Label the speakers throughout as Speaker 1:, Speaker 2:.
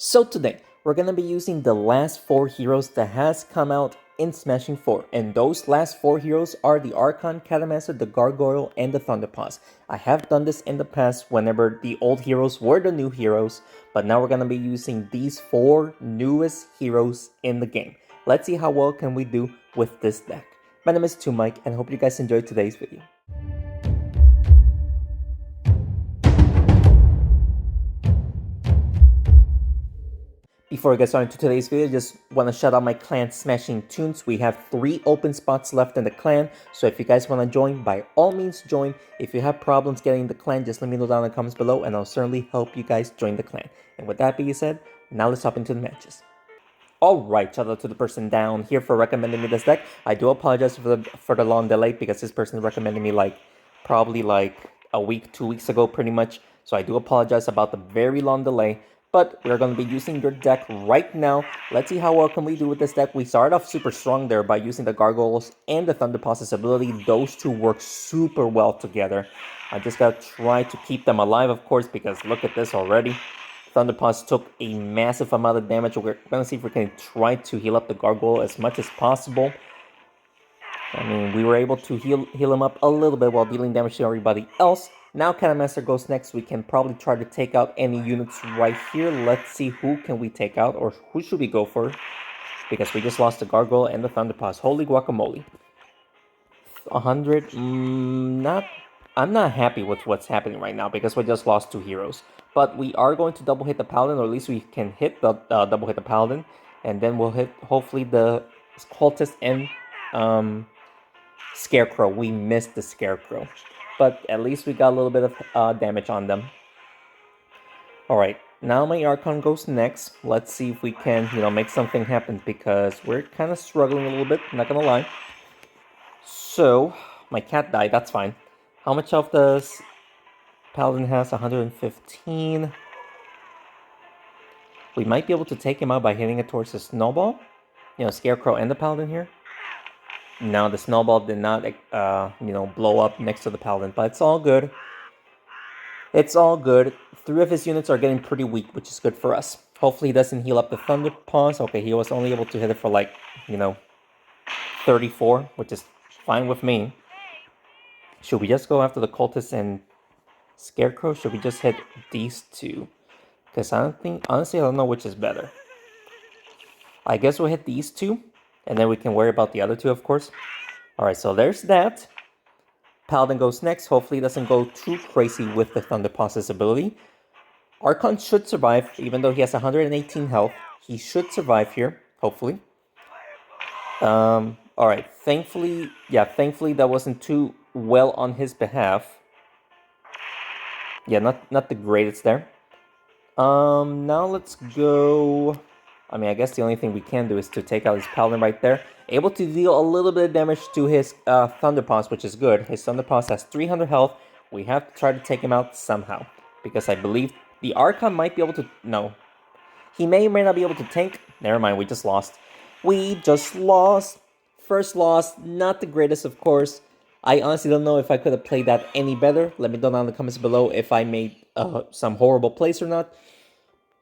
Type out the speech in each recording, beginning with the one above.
Speaker 1: So today, we're gonna be using the last 4 heroes that has come out in Smashing 4. And those last 4 heroes are the Archon, Catamaster, the Gargoyle, and the Thunderpaws. I have done this in the past whenever the old heroes were the new heroes, but now we're gonna be using these 4 newest heroes in the game. Let's see how well can we do with this deck. My name is Mike, and I hope you guys enjoyed today's video. Before we get started into today's video, just want to shout out my clan Smashing Tunes. We have 3 open spots left in the clan, so if you guys want to join, by all means join. If you have problems getting the clan, just let me know down in the comments below, and I'll certainly help you guys join the clan. And with that being said, now let's hop into the matches. Alright, shout out to the person down here for recommending me this deck. I do apologize for the long delay, because this person recommended me probably a week, 2 weeks ago pretty much. So I do apologize about the very long delay. But we're going to be using your deck right now. Let's see how well can we do with this deck. We started off super strong there by using the Gargoyles and the Thunderpaws' ability. Those two work super well together. I just got to try to keep them alive, of course, because look at this already. Thunderpaws took a massive amount of damage. We're going to see if we can try to heal up the Gargoyle as much as possible. I mean, we were able to heal him up a little bit while dealing damage to everybody else. Now Catamaster goes next. We can probably try to take out any units right here. Let's see who can we take out, or who should we go for, because we just lost the Gargoyle and the Thunderpaws. Holy guacamole. 100, I'm not happy with what's happening right now, because we just lost 2 heroes. But we are going to double hit the Paladin, or at least we can hit the double hit the Paladin, and then we'll hit hopefully the Cultist and Scarecrow. We missed the Scarecrow, but at least we got a little bit of damage on them. Alright, now my Archon goes next. Let's see if we can, make something happen, because we're kind of struggling a little bit, not gonna lie. So, my cat died, that's fine. How much health does Paladin has? 115. We might be able to take him out by hitting it towards the Snowball. Scarecrow and the Paladin here. No, the Snowball did not, blow up next to the Paladin, but it's all good. It's all good. 3 of his units are getting pretty weak, which is good for us. Hopefully he doesn't heal up the Thunderpaws. Okay, he was only able to hit it for 34, which is fine with me. Should we just go after the Cultist and Scarecrow? Should we just hit these 2? Because honestly, I don't know which is better. I guess we'll hit these 2. And then we can worry about the other 2, of course. Alright, so there's that. Paladin goes next. Hopefully he doesn't go too crazy with the Thunderpaws' ability. Archon should survive, even though he has 118 health. He should survive here, hopefully. Alright, thankfully that wasn't too well on his behalf. Yeah, not the greatest there. Now let's go... I guess the only thing we can do is to take out his Paladin right there. Able to deal a little bit of damage to his Thunderpaws, which is good. His Thunderpaws has 300 health. We have to try to take him out somehow, because I believe the Archon might be able to... No. He may or may not be able to tank. Never mind, we just lost. We just lost. First loss, not the greatest, of course. I honestly don't know if I could have played that any better. Let me know down in the comments below if I made some horrible plays or not.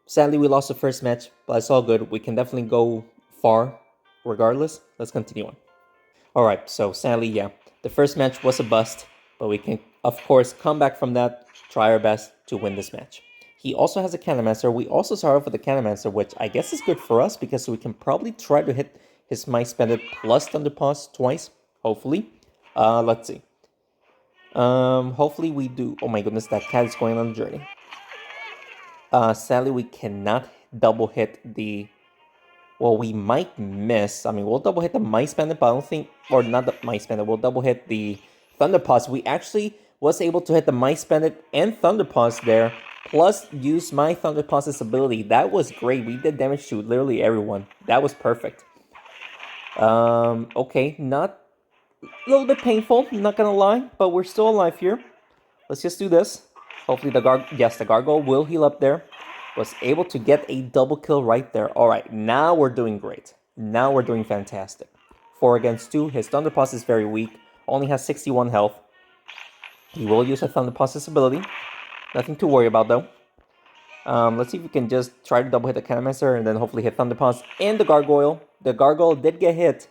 Speaker 1: Sadly, we lost the first match, but it's all good. We can definitely go far regardless. Let's continue on. Alright, so sadly, yeah, the first match was a bust, but we can, of course, come back from that, try our best to win this match. He also has a Catamaster. We also start off with the Catamaster, which I guess is good for us, because we can probably try to hit his Mice Bandit plus Thunderpaws twice, hopefully. Let's see. Hopefully we do. Oh my goodness, that cat is going on a journey. Sadly, we cannot double hit the... Well, we might miss. We'll double hit the Mice Bandit, but I don't think... Or not the Mice Bandit. We'll double hit the Thunderpaws. We actually was able to hit the Mice Bandit and Thunderpaws there, plus use my Thunderpaws' ability. That was great. We did damage to literally everyone. That was perfect. Okay, not... A little bit painful, not gonna lie, but we're still alive here. Let's just do this. Hopefully the Gargoyle will heal up there. Was able to get a double kill right there. Alright, now we're doing great. Now we're doing fantastic. 4 against 2. His Thunderpaws is very weak. Only has 61 health. He will use a Thunderpaws' ability. Nothing to worry about though. Let's see if we can just try to double hit the Canamaster and then hopefully hit Thunder Paws and the Gargoyle. The Gargoyle did get hit,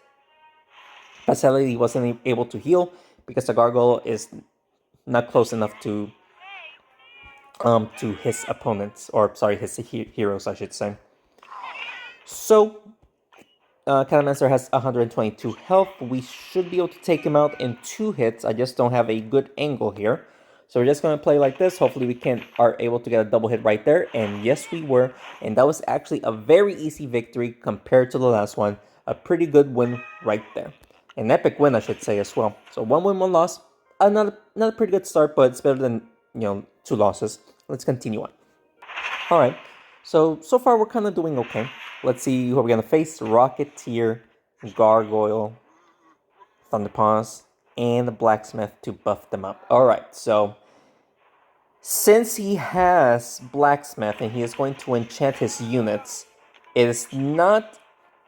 Speaker 1: but sadly he wasn't able to heal because the Gargoyle is not close enough to his opponents, or sorry, his heroes, I should say. So Canamaster has 122 health. We should be able to take him out in 2 hits. I just don't have a good angle here. So we're just going to play like this. Hopefully we are able to get a double hit right there. And yes, we were. And that was actually a very easy victory compared to the last one. A pretty good win right there. An epic win, I should say, as well. So 1 win, 1 loss. Not a pretty good start, but it's better than, 2 losses. Let's continue on. Alright, so far we're kind of doing okay. Let's see who we're going to face. Rocketeer, Gargoyle, Thunderpaws, and the Blacksmith to buff them up. Alright, so since he has Blacksmith and he is going to enchant his units, it is not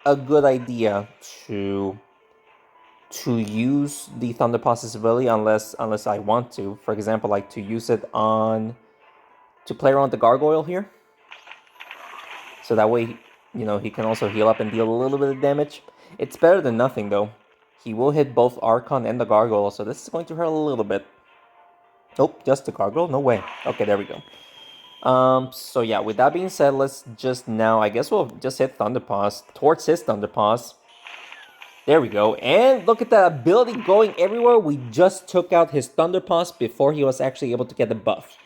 Speaker 1: a good idea to use the Thunderpaw's ability unless I want to. For example, like to use it to play around the Gargoyle here. So that way, he can also heal up and deal a little bit of damage. It's better than nothing, though. He will hit both Archon and the Gargoyle, so this is going to hurt a little bit. Nope, just the Gargoyle? No way. Okay, there we go. So yeah, with that being said, let's just now, I guess we'll just hit Thunderpaws towards his Thunderpaws. There we go. And look at that ability going everywhere. We just took out his Thunderpaws before he was actually able to get the buff.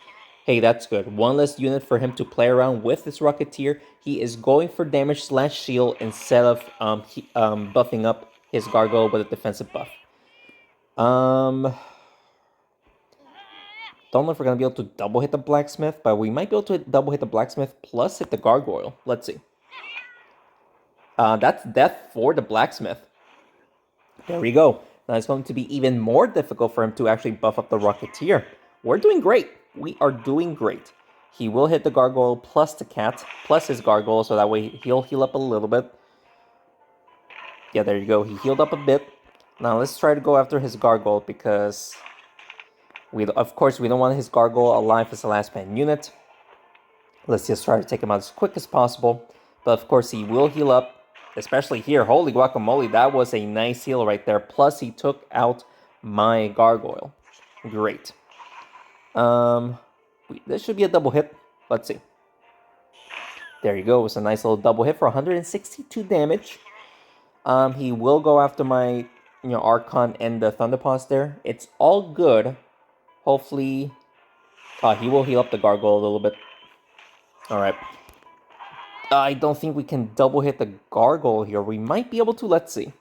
Speaker 1: Hey, that's good. One less unit for him to play around with this Rocketeer. He is going for damage / shield instead of buffing up his Gargoyle with a defensive buff. Don't know if we're going to be able to double hit the Blacksmith, but we might be able to double hit the Blacksmith plus hit the Gargoyle. Let's see. That's death for the Blacksmith. There we go. Now it's going to be even more difficult for him to actually buff up the Rocketeer. We're doing great. We are doing great. He will hit the Gargoyle plus the Cat, plus his Gargoyle, so that way he'll heal up a little bit. Yeah, there you go. He healed up a bit. Now let's try to go after his Gargoyle because, of course, we don't want his Gargoyle alive as a last man unit. Let's just try to take him out as quick as possible. But of course, he will heal up, especially here. Holy guacamole, that was a nice heal right there. Plus, he took out my Gargoyle. Great. This should be a double hit. Let's see. There you go. It's a nice little double hit for 162 damage. He will go after my, Archon and the Thunderpaws there. It's all good. Hopefully, he will heal up the Gargoyle a little bit. All right. I don't think we can double hit the Gargoyle here. We might be able to. Let's see.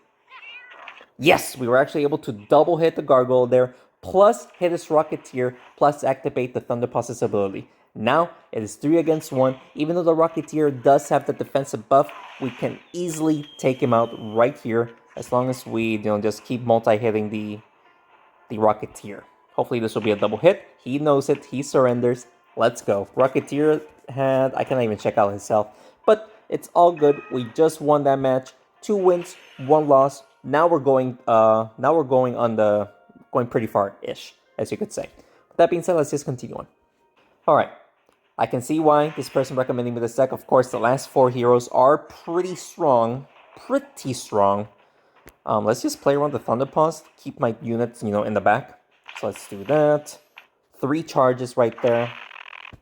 Speaker 1: Yes, we were actually able to double hit the Gargoyle there, plus hit his Rocketeer, plus activate the Thunderpaw's ability. Now, it is 3 against 1. Even though the Rocketeer does have the defensive buff, we can easily take him out right here, as long as we just keep multi-hitting the Rocketeer. Hopefully this will be a double hit. He knows it. He surrenders. Let's go. Rocketeer had... I cannot even check out his health. But it's all good. We just won that match. 2 wins, 1 loss. Now we're going going pretty far-ish, as you could say. With that being said, let's just continue on. Alright. I can see why this person recommending me this deck. Of course, the last 4 heroes are pretty strong. Pretty strong. Let's just play around the Thunderpaws. Keep my units, in the back. So let's do that. 3 charges right there.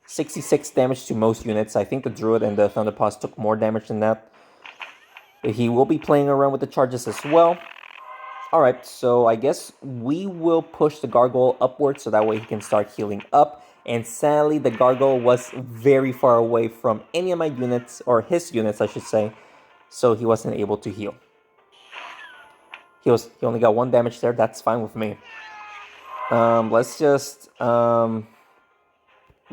Speaker 1: 66 damage to most units. I think the Druid and the Thunderpaws took more damage than that. He will be playing around with the charges as well. Alright, so I guess we will push the Gargoyle upwards so that way he can start healing up. And sadly, the Gargoyle was very far away from any of my units, or his units, I should say. So he wasn't able to heal. He only got 1 damage there. That's fine with me. Let's just... we'll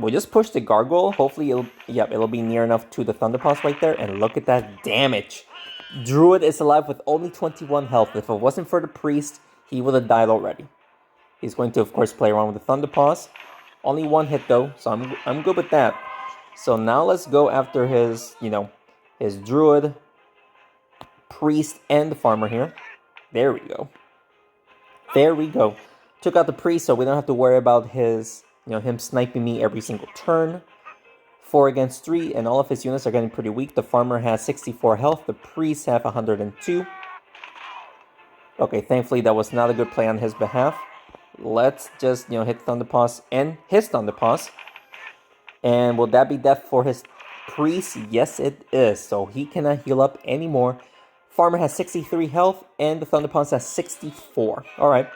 Speaker 1: just push the Gargoyle. Hopefully, it'll be near enough to the Thunderpaws right there. And look at that damage. Druid is alive with only 21 health. If it wasn't for the Priest, he would have died already. He's going to, of course, play around with the Thunderpaws. Only 1 hit, though, so I'm good with that. So now let's go after his, his Druid, Priest, and the Farmer here. There we go. There we go. Took out the Priest, so we don't have to worry about his, him sniping me every single turn. 4 against 3, and all of his units are getting pretty weak. The farmer has 64 health. The priests have 102. Okay, thankfully that was not a good play on his behalf. Let's just, hit Thunderpaws and his Thunderpaws. And will that be death for his priest? Yes, it is. So he cannot heal up anymore. Farmer has 63 health, and the Thunderpaws has 64. Alright.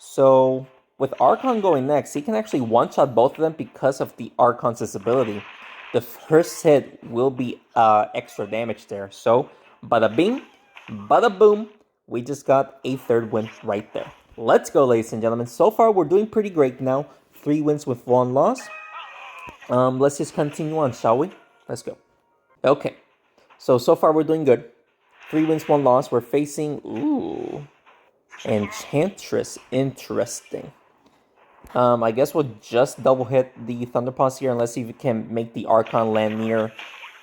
Speaker 1: So, with Archon going next, he can actually one-shot both of them because of the Archon's ability. The first hit will be extra damage there. So, bada bing, bada boom. We just got a third win right there. Let's go, ladies and gentlemen. So far, we're doing pretty great now. 3 wins with 1 loss. Let's just continue on, shall we? Let's go. Okay. So far, we're doing good. 3 wins, 1 loss. We're facing... Ooh... Enchantress. Interesting. I guess we'll just double hit the Thunderpaws here and let's see if we can make the Archon land near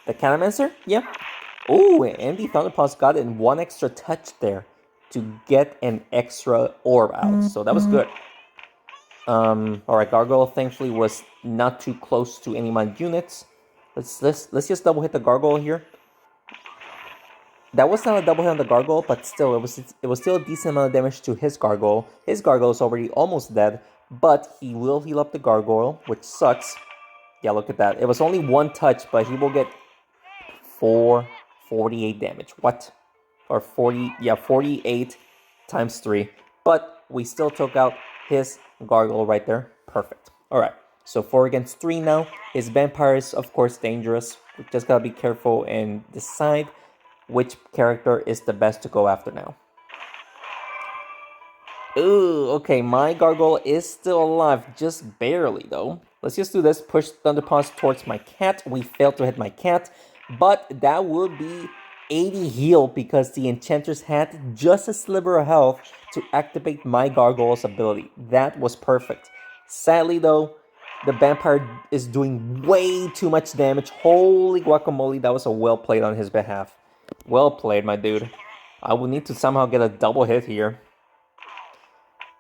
Speaker 1: the Canomancer. Yeah. Oh, and the Thunderpaws got in 1 extra touch there to get an extra orb out. So that was good. Alright, Gargoyle thankfully was not too close to any of my units. Let's just double hit the Gargoyle here. That was not a double hit on the Gargoyle, but still, it was still a decent amount of damage to his Gargoyle. His Gargoyle is already almost dead, but he will heal up the Gargoyle, which sucks. Yeah, look at that. It was only 1 touch, but he will get 48 damage. What? Or 48 times 3. But we still took out his Gargoyle right there. Perfect. Alright, so 4 against 3 now. His Vampire is, of course, dangerous. We just gotta be careful and decide which character is the best to go after now. Ooh, okay, my Gargoyle is still alive, just barely though. Let's just do this, push Thunderpaws towards my cat. We failed to hit my cat, but that would be 80 heal because the Enchantress had just a sliver of health to activate my Gargoyle's ability. That was perfect. Sadly though, the Vampire is doing way too much damage. Holy guacamole, that was a well played on his behalf. Well played, my dude. I will need to somehow get a double hit here.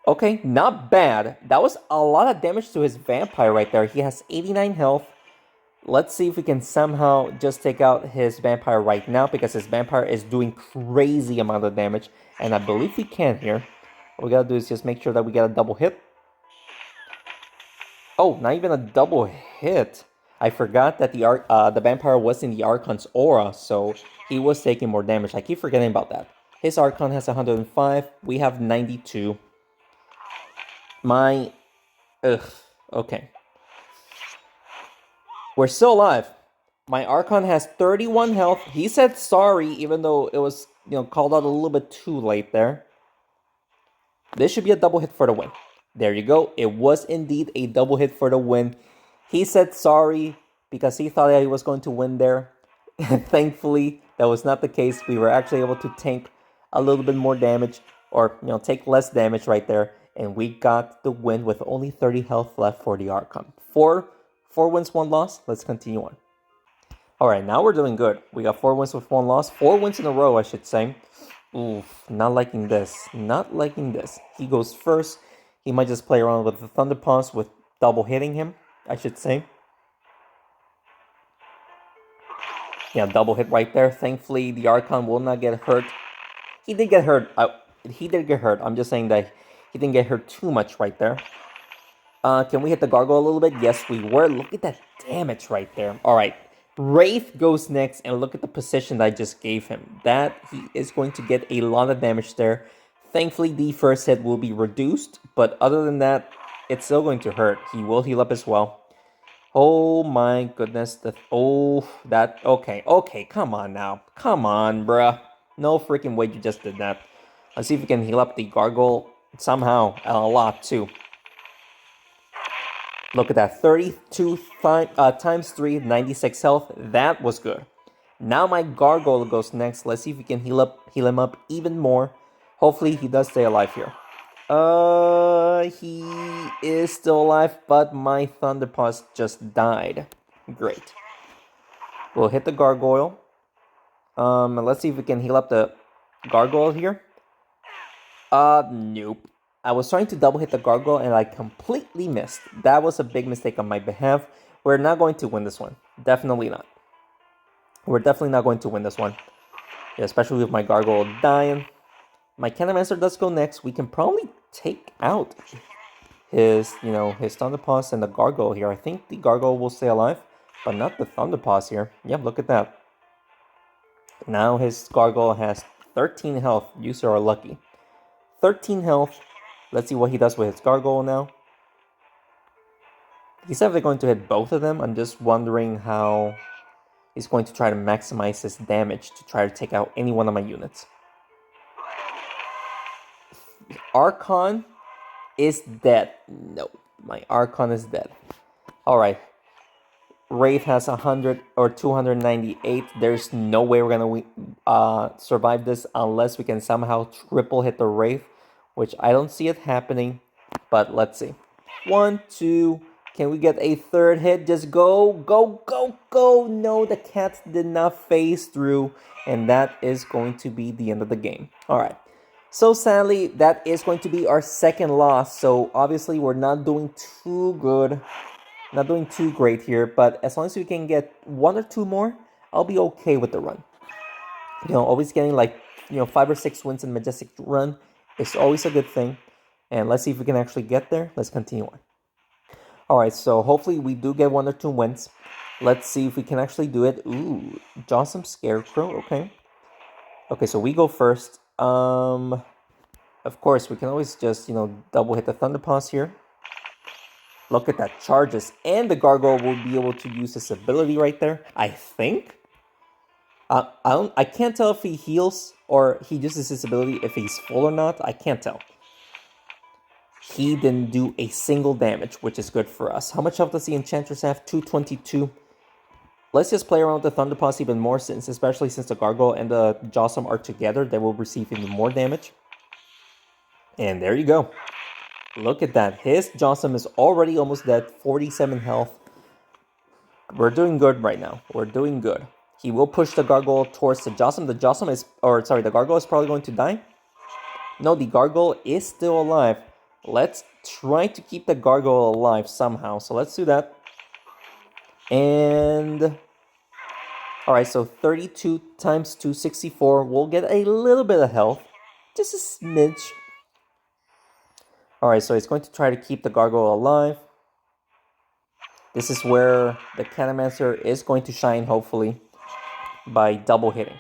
Speaker 1: Okay, not bad. That was a lot of damage to his Vampire right there. He has 89 health. Let's see if we can somehow just take out his Vampire right now because his Vampire is doing crazy amount of damage. And I believe we can here. What we gotta do is just make sure that we get a double hit. Oh, not even a double hit. I forgot that the Vampire was in the Archon's aura, so he was taking more damage. I keep forgetting about that. His Archon has 105. We have 92. Okay. We're still alive. My Archon has 31 health. He said sorry, even though it was, called out a little bit too late there. This should be a double hit for the win. There you go. It was indeed a double hit for the win. He said sorry because he thought that he was going to win there. Thankfully, that was not the case. We were actually able to tank a little bit more damage or, take less damage right there. And we got the win with only 30 health left for the Archon. 4 wins, 1 loss. Let's continue on. Alright, now we're doing good. We got 4 wins with 1 loss. 4 wins in a row, I should say. Oof, not liking this. Not liking this. He goes first. He might just play around with the Thunderpaws with double hitting him, I should say. Yeah, double hit right there. Thankfully, the Archon will not get hurt. He did get hurt. He did get hurt. I'm just saying that he didn't get hurt too much right there. Can we hit the Gargoyle a little bit? Yes, we were. Look at that damage right there. All right. Wraith goes next, and look at the position that I just gave him. That he is going to get a lot of damage there. Thankfully, the first hit will be reduced, but other than that, it's still going to hurt. He will heal up as well. Oh my goodness. Okay, come on now. Come on, bruh. No freaking way you just did that. Let's see if we can heal up the Gargoyle somehow, and a lot too. Look at that, 32 times 3, 96 health. That was good. Now my Gargoyle goes next. Let's see if we can heal him up even more. Hopefully he does stay alive here. He is still alive, but my Thunderpaws just died. Great. We'll hit the Gargoyle. Let's see if we can heal up the Gargoyle here. Nope. I was trying to double hit the Gargoyle and I completely missed. That was a big mistake on my behalf. We're not going to win this one. Definitely not. We're definitely not going to win this one. Yeah, especially with my Gargoyle dying. My Cannomancer does go next. We can probably take out his, his Thunderpaws and the Gargoyle here. I think the Gargoyle will stay alive, but not the Thunderpaws here. Yep, look at that. Now his Gargoyle has 13 health. You sir are lucky. 13 health. Let's see what he does with his Gargoyle now. He's definitely going to hit both of them. I'm just wondering how he's going to try to maximize his damage to try to take out any one of my units. Archon is dead. No, my Archon is dead. Alright. Wraith has 100 or 298. There's no way we're gonna survive this unless we can somehow triple hit the Wraith, which I don't see it happening, but let's see. 1, 2, can we get a third hit? Just go, go, go, go. No, the cat did not phase through, and that is going to be the end of the game. Alright, so sadly, that is going to be our second loss, so obviously we're not doing too good. Not doing too great here, but as long as we can get 1 or 2 more, I'll be okay with the run. Always getting like, 5 or 6 wins in Majestic run is always a good thing. And let's see if we can actually get there. Let's continue on. Alright, so hopefully we do get 1 or 2 wins. Let's see if we can actually do it. Ooh, Jawsome Scarecrow, okay. Okay, so we go first. Of course, we can always just, double hit the Thunderpaws here. Look at that, charges, and the Gargoyle will be able to use his ability right there, I think. I can't tell if he heals or he uses his ability if he's full or not. I can't tell. He didn't do a single damage, which is good for us. How much health does the Enchantress have? 222. Let's just play around with the Thunderpaws even more, especially since the Gargoyle and the Jawsome are together. They will receive even more damage. And there you go. Look at that. His Jawsome is already almost dead. 47 health. We're doing good right now. We're doing good. He will push the Gargoyle towards the Jawsome. The Gargoyle is probably going to die. No, the Gargoyle is still alive. Let's try to keep the Gargoyle alive somehow. So let's do that. And alright, so 32 times 264. We'll get a little bit of health. Just a smidge. Alright, so he's going to try to keep the Gargoyle alive. This is where the Cannomancer is going to shine, hopefully, by double hitting.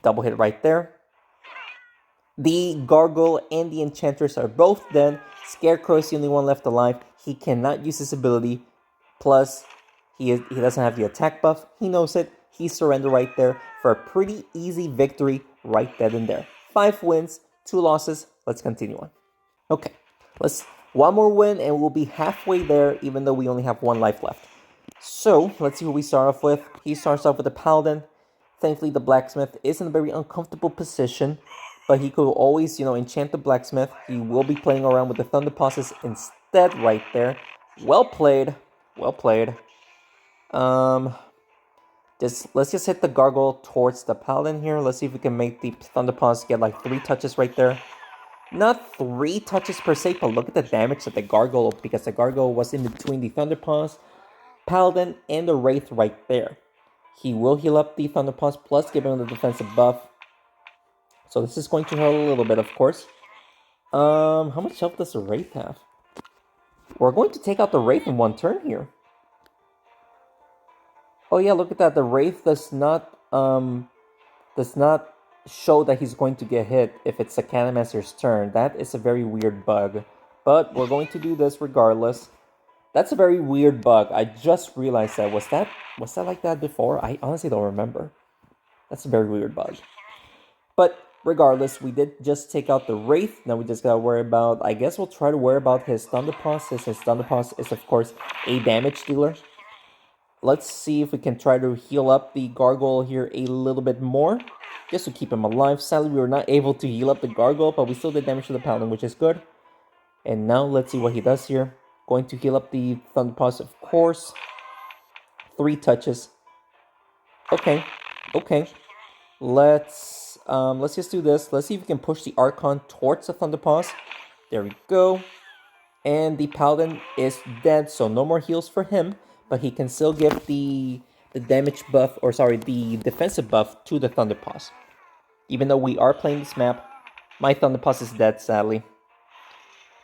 Speaker 1: Double hit right there. The Gargoyle and the Enchantress are both dead. Scarecrow is the only one left alive. He cannot use his ability. Plus, he doesn't have the attack buff. He knows it. He surrendered right there for a pretty easy victory right then and there. 5 wins, 2 losses. Let's continue on. Okay, one more win and we'll be halfway there, even though we only have 1 life left. So, let's see who we start off with. He starts off with the Paladin. Thankfully, the Blacksmith is in a very uncomfortable position, but he could always, enchant the Blacksmith. He will be playing around with the Thunderpaws instead right there. Well played. Well played. Let's just hit the Gargoyle towards the Paladin here. Let's see if we can make the Thunderpaws get like 3 touches right there. Not 3 touches per se, but look at the damage that the Gargoyle, because the Gargoyle was in between the Thunderpaws, Paladin, and the Wraith right there. He will heal up the Thunderpaws, plus give him the defensive buff. So this is going to hurt a little bit, of course. How much health does the Wraith have? We're going to take out the Wraith in 1 turn here. Oh yeah, look at that. The Wraith does not show that he's going to get hit if it's the Cannomancer's turn. That is a very weird bug. But we're going to do this regardless. That's a very weird bug. I just realized that. Was that like that before? I honestly don't remember. That's a very weird bug. But regardless, we did just take out the Wraith. Now we just gotta worry about, I guess we'll try to worry about his Thunderpaws, since his Thunderpaws is of course a damage dealer. Let's see if we can try to heal up the Gargoyle here a little bit more, just to keep him alive. Sadly, we were not able to heal up the Gargoyle, but we still did damage to the Paladin, which is good. And now let's see what he does here. Going to heal up the Thunderpaws, of course. 3 touches. Okay. Let's just do this. Let's see if we can push the Archon towards the Thunderpaws. There we go. And the Paladin is dead, so no more heals for him. but he can still give the damage buff, or sorry, the defensive buff to the Thunderpaws. Even though we are playing this map, my Thunderpaws is dead, sadly.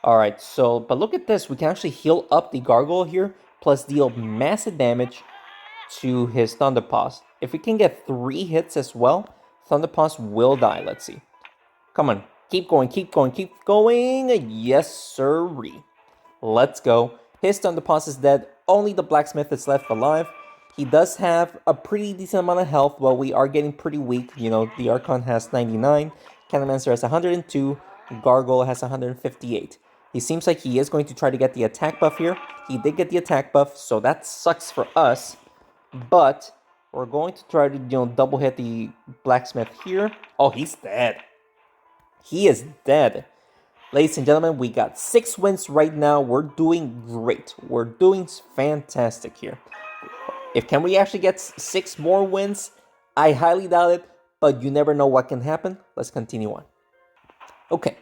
Speaker 1: Alright, so, but look at this. We can actually heal up the Gargoyle here, plus deal massive damage to his Thunderpaws. If we can get 3 hits as well, Thunderpaws will die. Let's see. Come on. Keep going, keep going, keep going. Yes, sirree. Let's go. His Thunderpaws is dead. Only the Blacksmith is left alive. He does have a pretty decent amount of health, but we are getting pretty weak. You know, the Archon has 99, Canomancer has 102, Gargoyle has 158. He seems like he is going to try to get the attack buff here. He did get the attack buff, so that sucks for us. But we're going to try to, double hit the Blacksmith here. Oh, he's dead. He is dead. Ladies and gentlemen, we got 6 wins right now. We're doing great. We're doing fantastic here. Can we actually get 6 more wins? I highly doubt it, but you never know what can happen. Let's continue on. Okay,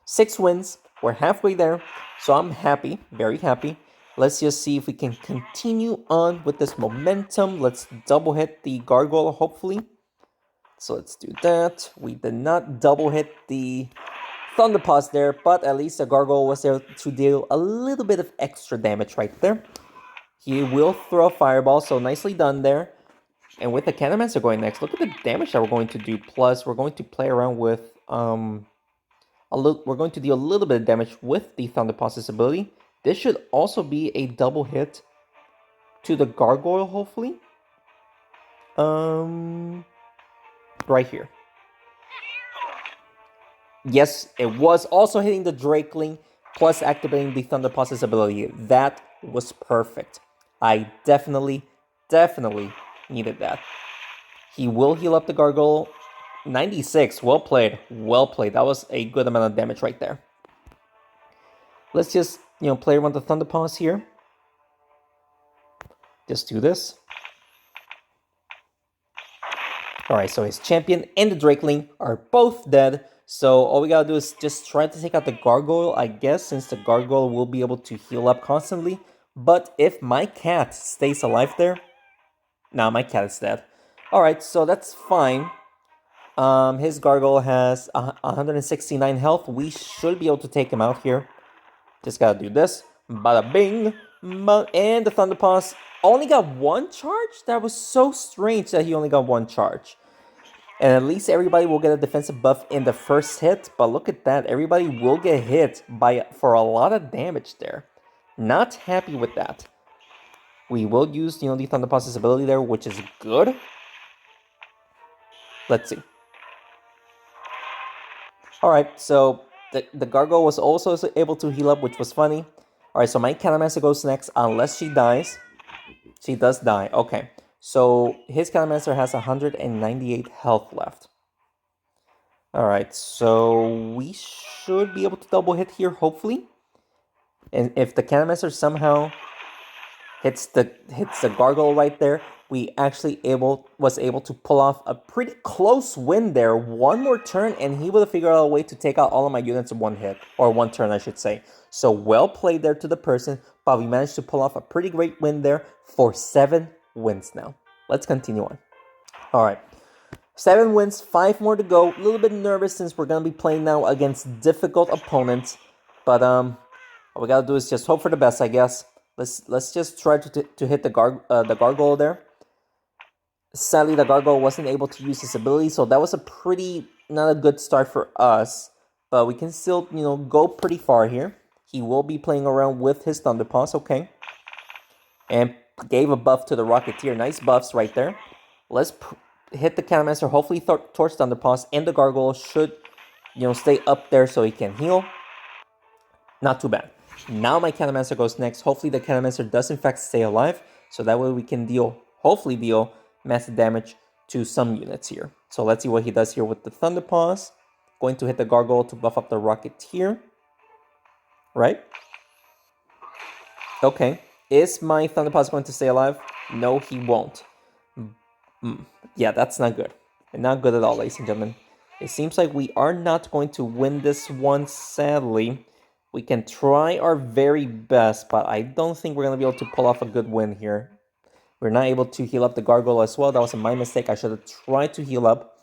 Speaker 1: 6 wins. We're halfway there, so I'm happy, very happy. Let's just see if we can continue on with this momentum. Let's double hit the Gargoyle, hopefully. So let's do that. We did not double hit the Thunderpaws there, but at least the Gargoyle was there to deal a little bit of extra damage right there. He will throw a Fireball, so nicely done there. And with the Canomancer going next, look at the damage that we're going to do. Plus, we're going to play around with we're going to deal a little bit of damage with the Thunderpaws' ability. This should also be a double hit to the Gargoyle, hopefully. Right here. Yes, it was also hitting the Drakeling, plus activating the Thunderpaws' ability. That was perfect. I definitely needed that. He will heal up the Gargoyle. 96, well played, well played. That was a good amount of damage right there. Let's just, play around the Thunderpaws here. Just do this. Alright, so his champion and the Drakeling are both dead. So all we gotta do is just try to take out the Gargoyle, I guess, since the Gargoyle will be able to heal up constantly. But if my cat stays alive there... Nah, my cat is dead. Alright, so that's fine. His Gargoyle has 169 health. We should be able to take him out here. Just gotta do this. Bada bing. And the Thunderpaws only got 1 charge? That was so strange that he only got 1 charge. And at least everybody will get a defensive buff in the first hit. But look at that. Everybody will get hit for a lot of damage there. Not happy with that. We will use, the Thunderpaws' ability there, which is good. Let's see. Alright, so the Gargoyle was also able to heal up, which was funny. Alright, so my Canomancer goes next, unless she dies. She does die, okay. So his Canomancer has 198 health left. Alright, so we should be able to double hit here, hopefully. And if the Canomancer somehow hits the Gargoyle right there, we actually was able to pull off a pretty close win there. 1 more turn, and he would have figured out a way to take out all of my units in 1 hit. Or 1 turn, I should say. So well played there to the person, but we managed to pull off a pretty great win there for 7 wins now. Let's continue on. Alright. 7 wins, 5 more to go. A little bit nervous since we're going to be playing now against difficult opponents. But all we got to do is just hope for the best, I guess. Let's just try to hit the Gargoyle there. Sadly, the Gargoyle wasn't able to use his ability, so that was not a good start for us. But we can still, go pretty far here. He will be playing around with his Thunderpaws, okay. And gave a buff to the Rocketeer. Nice buffs right there. Let's hit the Canomancer, hopefully torch Thunderpaws, and the Gargoyle should, stay up there so he can heal. Not too bad. Now my Canomancer goes next. Hopefully the Canomancer does in fact stay alive, so that way we can hopefully deal massive damage to some units here. So let's see what he does here with the Thunderpaws. Going to hit the Gargoyle to buff up the Rocketeer. Right? Okay. Is my Thunderpaws going to stay alive? No, he won't. Yeah, that's not good. Not good at all, ladies and gentlemen. It seems like we are not going to win this one, sadly. We can try our very best, but I don't think we're going to be able to pull off a good win here. We're not able to heal up the gargoyle as well. That was my mistake. I should have tried to heal up.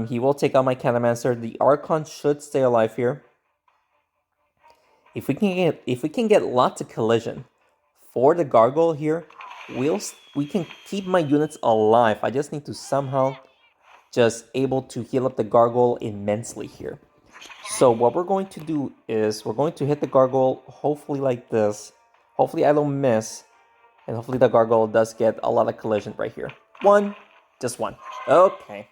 Speaker 1: He will take out my Catamancer. The Archon should stay alive here. If we can get lots of collision for the gargoyle here, we can keep my units alive. I just need to somehow just able to heal up the gargoyle immensely here. So what we're going to do is we're going to hit the gargoyle, hopefully like this. Hopefully I don't miss. And hopefully the gargoyle does get a lot of collision right here. Just one. Okay.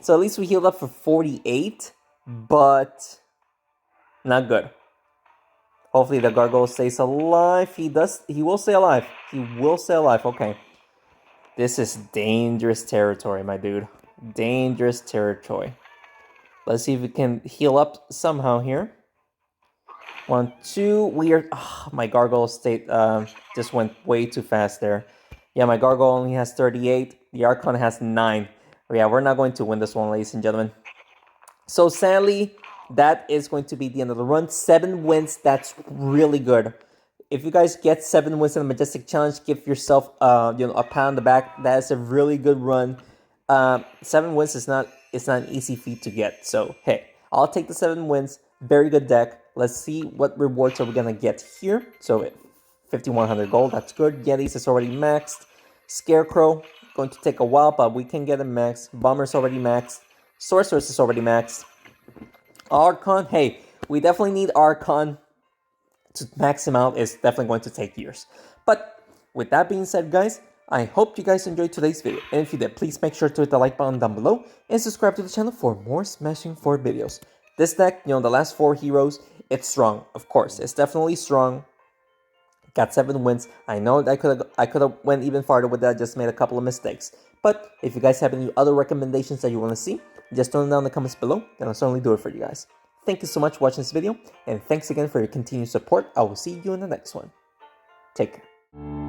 Speaker 1: So at least we healed up for 48, but not good. Hopefully the gargoyle stays alive. He will stay alive. He will stay alive. Okay. This is dangerous territory, my dude. Dangerous territory. Let's see if we can heal up somehow here. 1, 2. Weird. Oh, my gargoyle state just went way too fast there. Yeah, my gargoyle only has 38. The Archon has 9. Yeah, we're not going to win this one, ladies and gentlemen. So sadly, that is going to be the end of the run. 7 wins. That's really good. If you guys get 7 wins in the Majestic Challenge, give yourself a pat on the back. That is a really good run. 7 wins is not an easy feat to get. So hey, I'll take the 7 wins. Very good deck. Let's see what rewards are we gonna get here. So 5100 gold. That's good. Yetis is already maxed. Scarecrow going to take a while, but we can get it maxed. Bomber's already maxed. Sorceress is already maxed. Archon, hey, we definitely need Archon to max him out. Is definitely going to take years. But with that being said, guys, I hope you guys enjoyed today's video. And if you did, please make sure to hit the like button down below and subscribe to the channel for more Smashing 4 videos. This deck, the last 4 heroes, it's strong. Of course, it's definitely strong. Got 7 wins. I know I could have went even farther with that. Just made a couple of mistakes. But if you guys have any other recommendations that you want to see, just throw them down in the comments below, and I'll certainly do it for you guys. Thank you so much for watching this video, and thanks again for your continued support. I will see you in the next one. Take care.